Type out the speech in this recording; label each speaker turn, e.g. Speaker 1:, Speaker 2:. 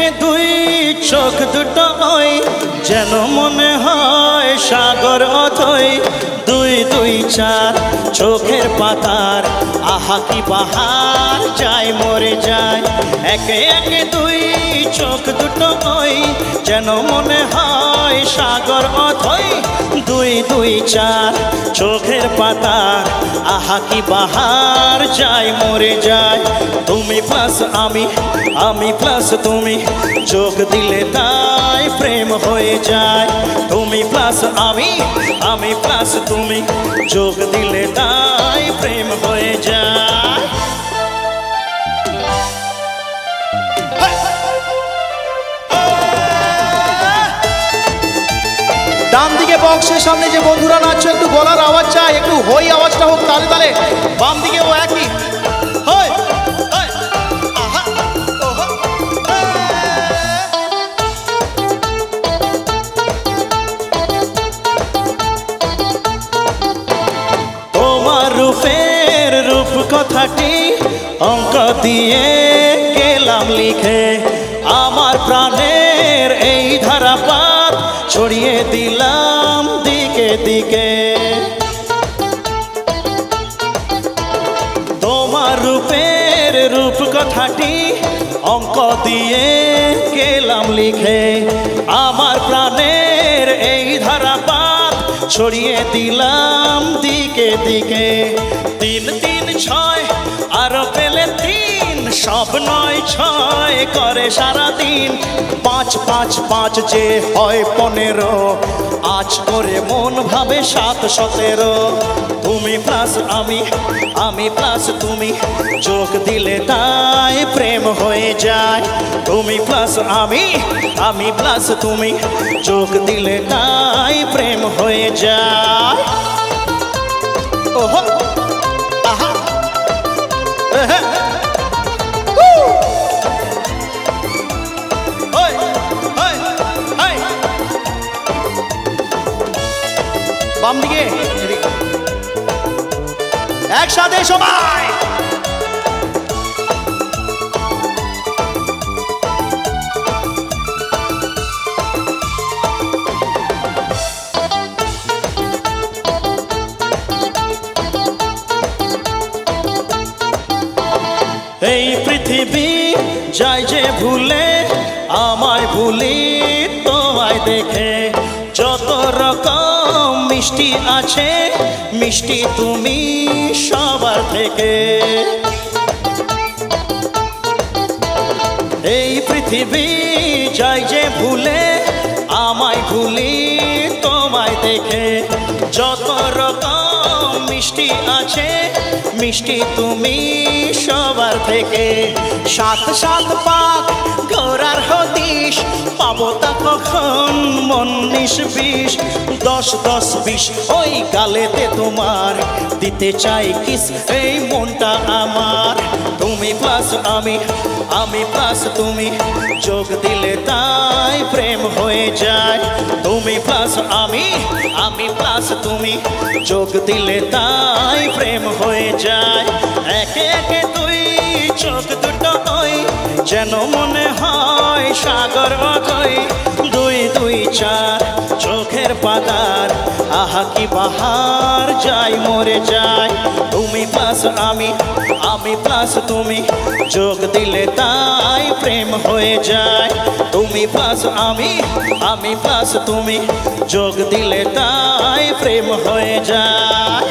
Speaker 1: একে দুই চোখ দুটো ওই যেন মনে হয় সাগর অথই দুই দুই চার চোখের পাতার আহা কি বাহার যায় মরে যায় একে একে দুই চোখ দুটো ওই যেন মনে হয় সাগর অথই দুই দুই চার চোখের পাতার আহা কি বাহার যায় মরে যায় তুমি প্লাস আমি প্লাস তুমি চোখ দিলে তাই প্রেম হয়ে যায় তুমি প্লাস আমি প্লাস তুমি চোখ দিলে তাই প্রেম হয়ে যায়
Speaker 2: ডান দিকে বক্সের সামনে যে বন্ধুরা নাচছো একটু গলার আওয়াজ চাই একটু হই আওয়াজটা হোক তালে তালে বাম দিকে ও একই হয়
Speaker 1: তোমার রূপের রূপ কথাটি অঙ্ক দিয়ে গেলাম লিখে আমার প্রাণের এই ধারাপাত ছড়িয়ে দিলাম দিকে দিকে তোমার রূপের রূপ কথাটি অঙ্ক দিয়ে গেলাম লিখে আমার প্রাণের এই ধারাপাত ছড়িয়ে দিলাম দিকে দিকে তিন তিন ছয় আরো পেলে তিন সব নয় ছয় করে সারাদিন পাঁচ পাঁচ পাঁচ যে হয় 15 আজ করে মন ভাবে 7 17 তুমি প্লাস আমি প্লাস তুমি চোখ দিলে তাই প্রেম হয়ে যায় তুমি প্লাস আমি প্লাস তুমি চোখ দিলে তাই প্রেম হয়ে যায় ওহো আহা
Speaker 2: বাম দিকে একসাথে সবাই
Speaker 1: এই পৃথিবী যায় যে ভুলে আমায় ভুলি তোমায় দেখে যত রকম মিষ্টি আছে মিষ্টি তুমি সবার থেকে এই পৃথিবী যায় যে ভুলে আমায় ভুলি তোমায় দেখে যত রকম মিষ্টি আছে মিষ্টি তুমি সবার থেকে সাত সাত পাক গোরার হদিশ পাবো তা কখন মন 19-20 10-10-20 ওই গালেতে তোমার দিতে চাই কিস এই মনটা আমার তুমি প্লাস আমি প্লাস তুমি যোগ দিলে তাই প্রেম হয়ে যায় তুমি প্লাস আমি প্লাস তুমি যোগ দিলে তাই প্রেম হয়ে যায় একে একে দুই চোখ দুটো ওই যেন মনে হয় সাগর অথই দুই দুই চার চোখের পাতার আহা কি বাহার যায় মরে যায় তুমি প্লাস আমি প্লাস তুমি যোগ দিলে তাই প্রেম হয়ে যায় তুমি প্লাস আমি প্লাস তুমি যোগ দিলে তাই প্রেম হয়ে যায়